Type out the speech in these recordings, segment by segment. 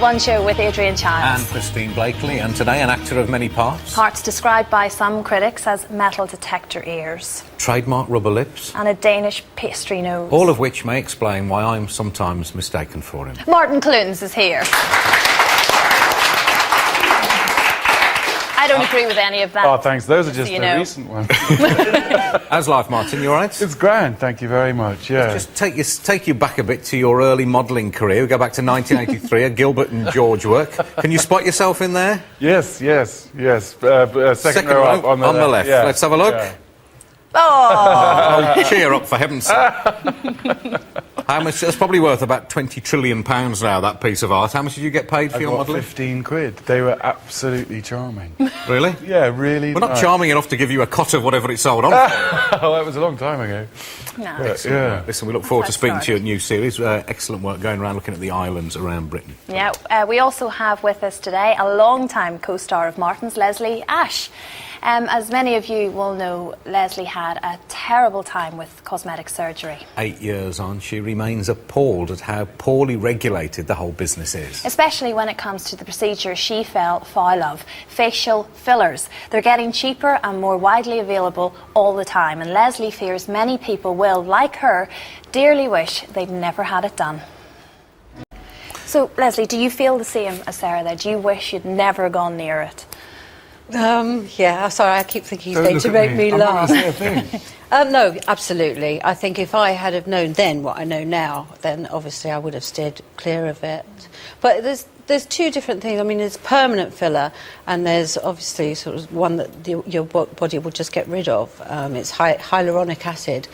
One Show with Adrian Childs. And Christine Blakely, and today an actor of many parts. Parts described by some critics as metal detector ears. Trademark rubber lips. And a Danish pastry nose. All of which may explain why I'm sometimes mistaken for him. Martin Clunes is here. I don't agree with any of that. Oh, thanks. Those are just the recent ones. How's life, Martin? You all right? It's grand, thank you very much, yeah. Just take you back a bit to your early modelling career. We go back to 1983, a Gilbert and George work. Can you spot yourself in there? Yes. Second row up on the left. Yeah. Let's have a look. Yeah. Oh, cheer up, for heaven's sake. How much? That's probably worth about £20 trillion now, that piece of art. How much did you get paid for your modelling? 15 quid. They were absolutely charming. Really? Yeah, really. Well, not charming enough to give you a cut of whatever it sold on for. Oh, that was a long time ago. No. But, yeah. Listen, we look forward to speaking to you at new series. Excellent work going around looking at the islands around Britain. Yeah, we also have with us today a long-time co-star of Martin's, Leslie Ash. As many of you will know, Leslie had a terrible time with cosmetic surgery. 8 years on, she remains appalled at how poorly regulated the whole business is. Especially when it comes to the procedure she fell foul of, facial fillers. They're getting cheaper and more widely available all the time, and Leslie fears many people will, like her, dearly wish they'd never had it done. So, Leslie, do you feel the same as Sarah there? Do you wish you'd never gone near it? Yeah, sorry, I keep thinking he's going to make me laugh. No, absolutely. I think if I had have known then what I know now, then obviously I would have steered clear of it. But there's two different things. I mean, there's permanent filler, and there's obviously sort of one that your body will just get rid of. It's hyaluronic acid.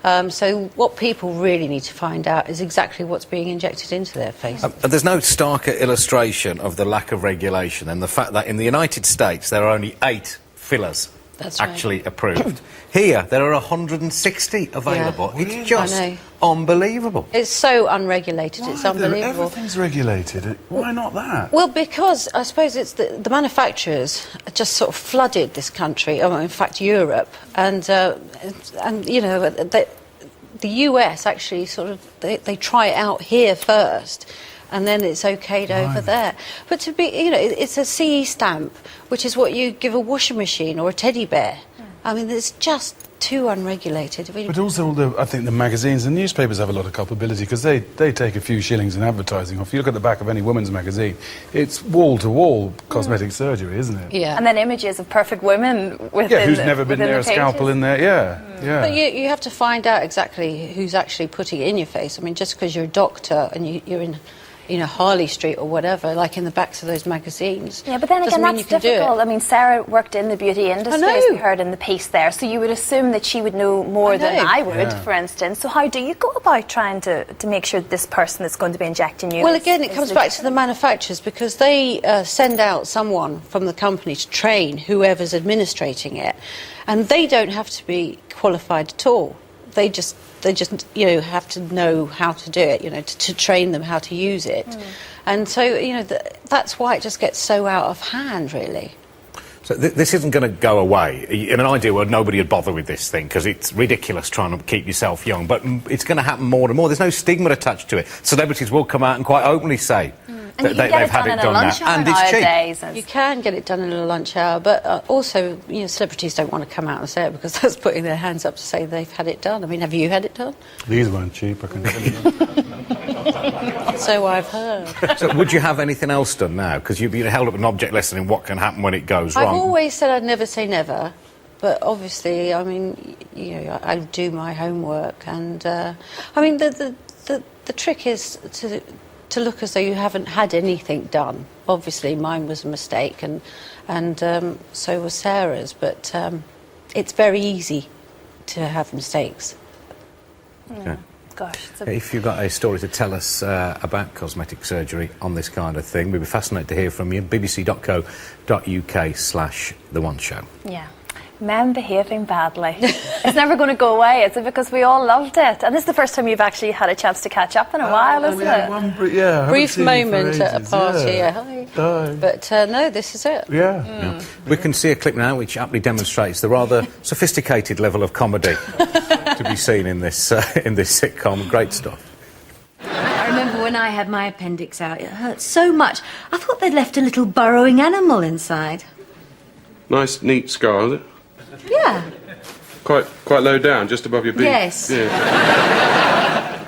So what people really need to find out is exactly what's being injected into their face. There's no starker illustration of the lack of regulation and the fact that in the United States there are only 8 fillers actually approved. Here there are 160 available. Yeah. It's just unbelievable. It's so unregulated. It's unbelievable. Everything's regulated. Why not that? Well, because I suppose it's the manufacturers just sort of flooded this country, in fact Europe, and you know, the US actually sort of they try it out here first, and then it's okayed over there. But to be, you know, it's a CE stamp, which is what you give a washing machine or a teddy bear. I mean, it's just too unregulated. But also, I think the magazines and newspapers have a lot of culpability because they take a few shillings in advertising. If you look at the back of any woman's magazine, it's wall-to-wall cosmetic surgery, isn't it? Yeah. And then images of perfect women within who's never been near a scalpel in there, yeah. But you have to find out exactly who's actually putting it in your face. I mean, just because you're a doctor and you're in Harley Street or whatever, like in the backs of those magazines. Yeah, but then again, that's difficult. I mean, Sarah worked in the beauty industry, as we heard in the piece there, so you would assume that she would know more than I would, for instance. So how do you go about trying to make sure this person that's going to be injecting you... Well, again, it comes back to the manufacturers, because they send out someone from the company to train whoever's administrating it, and they don't have to be qualified at all. They just have to know how to do it, to train them how to use it. And so, that's why it just gets so out of hand, really. So this isn't going to go away. In an ideal world, nobody would bother with this thing because it's ridiculous trying to keep yourself young. But it's going to happen more and more. There's no stigma attached to it. Celebrities will come out and quite openly say that they've had it done now. And it's cheap. You can get it done in a lunch hour, but also, celebrities don't want to come out and say it because that's putting their hands up to say they've had it done. I mean, have you had it done? These weren't cheap, I can tell you. So I've heard. So would you have anything else done now? Because you've been held up an object lesson in what can happen when it goes wrong. I've always said I'd never say never, but obviously, I mean, I do my homework, and I mean, the trick is to look as though you haven't had anything done. Obviously, mine was a mistake, and so was Sarah's, but it's very easy to have mistakes. Okay. Gosh, if you've got a story to tell us about cosmetic surgery on this kind of thing, we'd be fascinated to hear from you. bbc.co.uk/The One Show. Yeah. Men behaving badly. It's never going to go away, is it? Because we all loved it. And this is the first time you've actually had a chance to catch up in a while, isn't it? One brief moment at a party, Hi. But no, this is it. Yeah. We can see a clip now which aptly demonstrates the rather sophisticated level of comedy to be seen in this sitcom. Great stuff. I remember when when I had my appendix out, it hurt so much. I thought they'd left a little burrowing animal inside. Nice, neat scar, is it? Yeah. Quite low down, just above your beak. Yes. Yeah.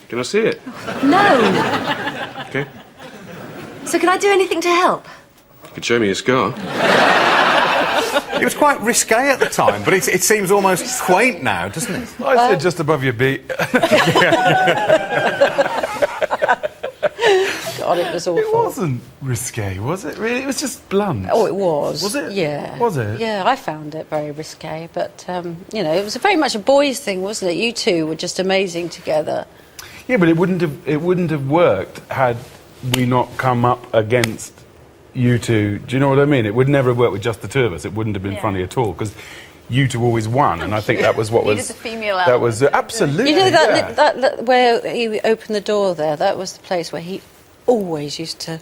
Can I see it? No. Okay. So can I do anything to help? You could show me your scar. It was quite risque at the time, but it seems almost quaint now, doesn't it? I said just above your beak. God, it was awful. It wasn't risque, was it? Really, it was just blunt. Oh, it was. Was it? Yeah. Was it? Yeah, I found it very risque, but you know, it was very much a boys' thing, wasn't it? You two were just amazing together. Yeah, but it wouldn't have worked had we not come up against you two. Do you know what I mean? It would never have worked with just the two of us. It wouldn't have been funny at all because you two always won, and I think that was what Needed was the female that was absolutely. You know yeah. that where he opened the door there. That was the place where he always used to.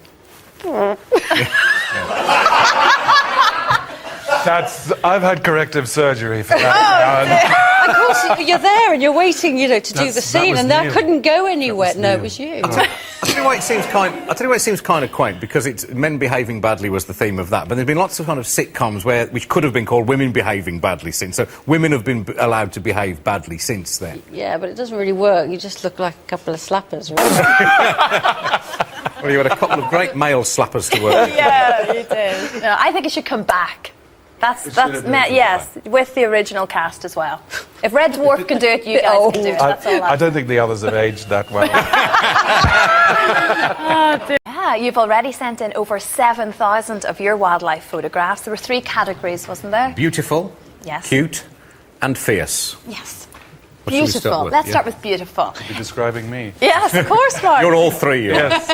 I've had corrective surgery for that. Of course, you're there and you're waiting, you know, to do the That scene, was and that Neil. couldn't go anywhere. was No, it Neil. was you. I'll tell you why it seems kind of quaint, because it's men behaving badly was the theme of that. But there's been lots of kind of sitcoms which could have been called women behaving badly since. So women have been allowed to behave badly since then. Yeah, but it doesn't really work. You just look like a couple of slappers, really. Well, you had a couple of great male slappers to work with. Yeah, you did. No, I think it should come back. That's yes, with the original cast as well. If Red Dwarf can do it, you guys can do it. That's all. I don't think the others have aged that well. Yeah, you've already sent in over 7,000 of your wildlife photographs. There were 3 categories, wasn't there? Beautiful, Yes. cute, and fierce. Yes. What should we Beautiful. start with? Let's Yeah. start with beautiful. You're describing me. Yes, of course, Mark. You're all three. Yes.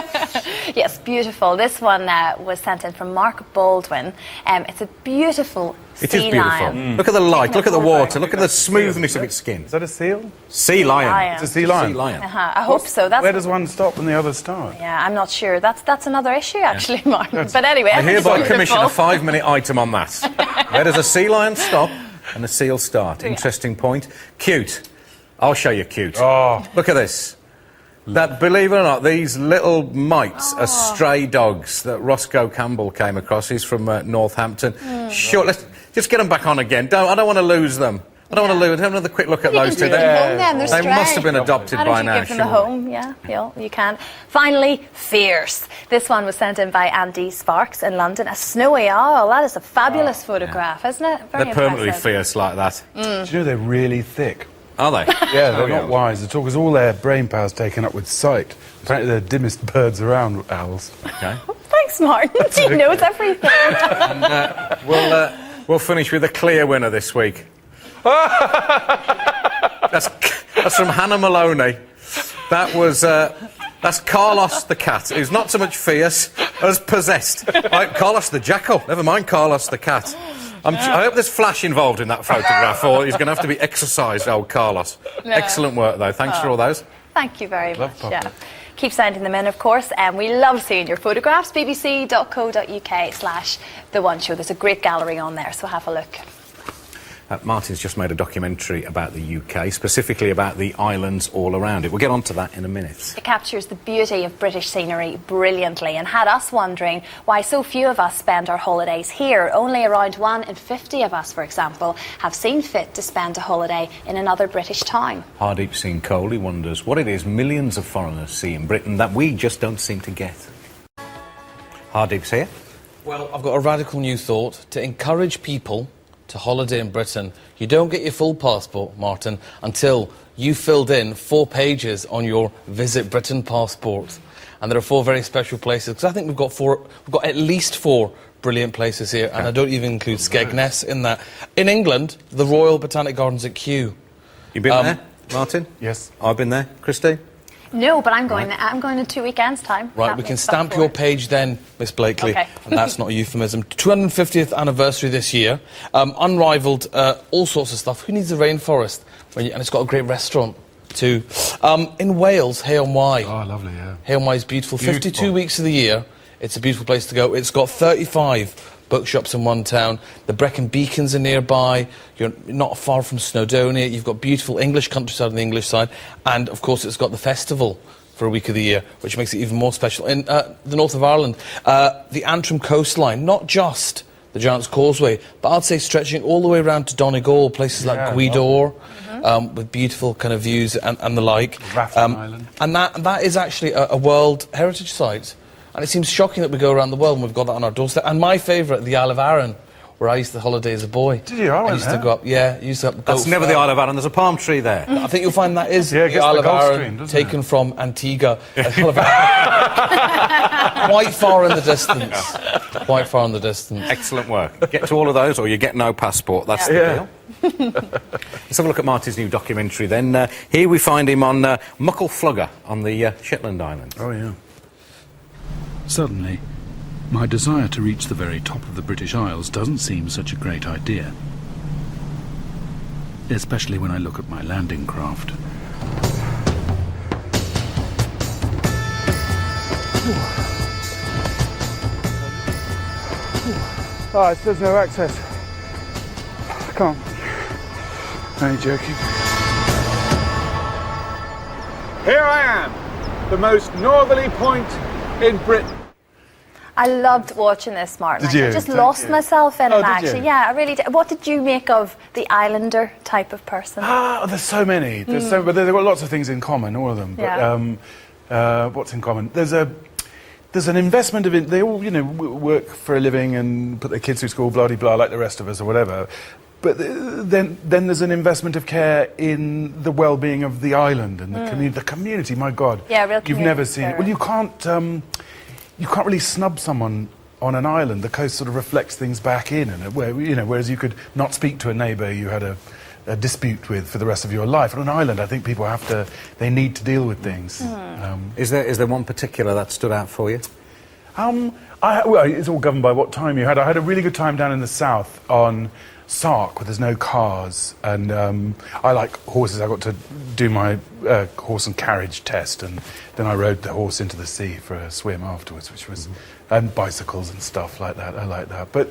Yes, beautiful. This one was sent in from Mark Baldwin. It's a beautiful It is sea beautiful. lion. Look at the light, look at the over. water, look at the smoothness of its skin. Is that a seal? Sea lion. Lion. It's a sea lion. Sea lion. I hope so. That's Where does one stop and the other start? yeah, I'm not sure. That's another issue, actually, Martin. But anyway, I hereby it's commission a beautiful. 5-minute item on that. Where does a sea lion stop and a seal start? Interesting point. Cute. I'll show you cute. Oh. Look at this. That, believe it or not, these little mites are stray dogs that Roscoe Campbell came across. He's from Northampton. Sure, let's just get them back on again. I don't want to lose them. I don't want to lose. Have another quick look at You those can two. take them home then. They're They stray. must have been adopted Why by don't you now. give them a surely. home? Yeah, you can. Finally, fierce. This one was sent in by Andy Sparks in London. A snowy owl. That is a fabulous photograph, isn't it? Very They're permanently impressive. fierce like that. Do you know they're really thick? Are they? Yeah, they're not wise at all because all their brain power's taken up with sight. Apparently they're the dimmest birds around, owls. Okay. Thanks, Martin. He knows everything. We'll finish with a clear winner this week. That's from Hannah Maloney. That's Carlos the cat, who's not so much fierce as possessed. Right, Carlos the jackal. Never mind Carlos the cat. I hope there's flash involved in that photograph, or he's going to have to be exercised, old Carlos. No. Excellent work, though. Thanks for all those. Thank you very much. Poppy. Yeah. Keep sending them in, of course, and we love seeing your photographs. bbc.co.uk/The One Show. There's a great gallery on there, so have a look. Martin's just made a documentary about the UK, specifically about the islands all around it. We'll get on to that in a minute. It captures the beauty of British scenery brilliantly and had us wondering why so few of us spend our holidays here. Only around 1 in 50 of us, for example, have seen fit to spend a holiday in another British town. Hardeep Singh Kohli wonders what it is millions of foreigners see in Britain that we just don't seem to get. Hardeep's here. Well, I've got a radical new thought to encourage people to holiday in Britain. You don't get your full passport, Martin, until you filled in 4 pages on your Visit Britain passport. And there are 4 very special places, because I think we've got at least 4 brilliant places here, and I don't even include Skegness in that. In England, the Royal Botanic Gardens at Kew. You been there, Martin? Yes. I've been there. Christy? No, but I'm going in 2 weekends' time. Right, we can stamp your page then, Miss Blakely, Okay. and that's not a euphemism. 250th anniversary this year, unrivalled, all sorts of stuff. Who needs a rainforest? And it's got a great restaurant too. In Wales, Hay-on-Wye. Oh, lovely, yeah. Hay-on-Wye is beautiful. 52 weeks of the year, it's a beautiful place to go. It's got 35 bookshops in one town. The Brecon Beacons are nearby. You're not far from Snowdonia. You've got beautiful English countryside on the English side. And, of course, it's got the festival for a week of the year, which makes it even more special. In the north of Ireland, the Antrim coastline, not just the Giant's Causeway, but I'd say stretching all the way around to Donegal, places like Gweedore, with beautiful kind of views and the like. Rafting Island. And that is actually a World Heritage Site. And it seems shocking that we go around the world and we've got that on our doorstep. And my favourite, the Isle of Arran, where I used to holiday as a boy. Did you? I used to go up. Yeah, used to go. That's never the Isle of Arran. There's a palm tree there. I think you'll find that is Yeah, it the gets Isle the of Gulf Arran, Stream, doesn't taken from Antigua. Quite far in the distance. Quite far in the distance. Excellent work. Get to all of those, or you get no passport. That's the deal. Let's have a look at Marty's new documentary then. Here we find him on Muckleflugger on the Shetland Islands. Oh, yeah. Suddenly, my desire to reach the very top of the British Isles doesn't seem such a great idea. Especially when I look at my landing craft. Oh, it says no access. I can't. Only joking. Here I am, the most northerly point in Britain. I loved watching this, Martin. Did you? I just lost myself in Oh, it, did you? actually. Yeah, I really did. What did you make of the Islander type of person? Ah, there's so many. But they've got lots of things in common, all of them. Yeah. But what's in common? There's an investment of it. They all, work for a living and put their kids through school, blah de blah, like the rest of us or whatever. But then there's an investment of care in the well-being of the island and the community. The community, my God. Yeah, real You've never community seen it. spirit. Well, you can't really snub someone on an island. The coast sort of reflects things back in, and whereas you could not speak to a neighbour you had a dispute with for the rest of your life. On an island, I think people they need to deal with things. Is there one particular that stood out for you? Well, it's all governed by what time you had. I had a really good time down in the south on Sark, where there's no cars, and I like horses. I got to do my horse and carriage test, and then I rode the horse into the sea for a swim afterwards, which was, and bicycles and stuff like that. I like that. But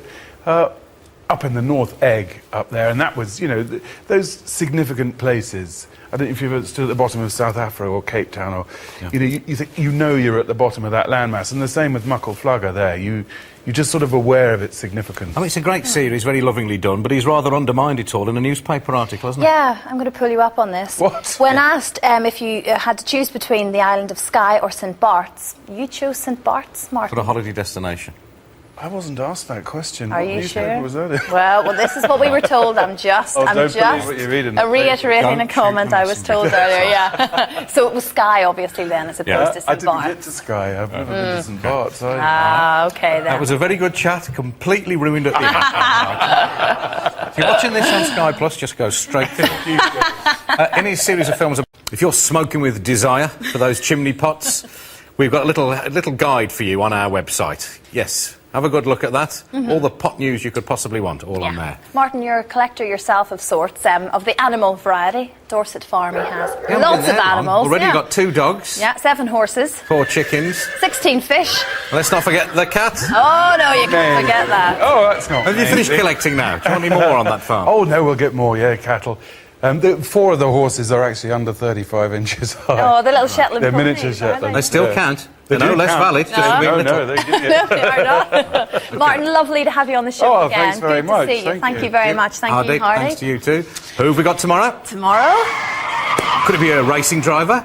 up in the North Egg up there, and that was, those significant places. I don't know if you've ever stood at the bottom of South Afro or Cape Town, or you think you're at the bottom of that landmass, and the same with Muckleflugger there. You're just sort of aware of its significance. I mean, it's a great series, very lovingly done, but he's rather undermined it all in a newspaper article, hasn't he? Yeah, I'm going to pull you up on this. What? When asked if you had to choose between the island of Skye or St Bart's, you chose St Bart's, Martin. For a holiday destination. I wasn't asked that question. Are What you newspaper sure? was that in? Well, this is what we were told. I'm just don't believe what you read in the paper. reiterating Don't a comment shoot the I was told messenger. earlier. Yeah. So it was Skye, obviously, then, as opposed to I St didn't Bart's. get to Skye. I've never been to St Bart's. Okay, then. That was a very good chat, completely ruined at the end. If you're watching this on Sky Plus, just go straight through. In his series of films, if you're smoking with desire for those chimney pots, we've got a little guide for you on our website. Yes. Have a good look at that. All the pot news you could possibly want, all on there. Martin, you're a collector yourself of sorts, of the animal variety. Dorset Farm he has. Haven't been Lots of there long. animals. Already yeah. got 2 dogs, Yeah, 7 horses, 4 chickens. 16 fish. Let's not forget the cat. Oh, no, you can't forget that. Oh, that's not. Have you finished collecting now? Do you want any more on that farm? Oh no, we'll get more. Yeah, cattle. 4 of the horses are actually under 35 inches high. Oh, the little Shetland They're ponies, miniature aren't Shetland. They still Yeah. can't. They They're no do less count. valid. Just a wee No, little. they give you. No, they are not. Martin, lovely to have you on the show Oh, again. thanks very Good much. to see you. Thank you you. very much. Thank Hardy, you, Hardy. thanks to you too. Who have we got tomorrow? Tomorrow? Could it be a racing driver?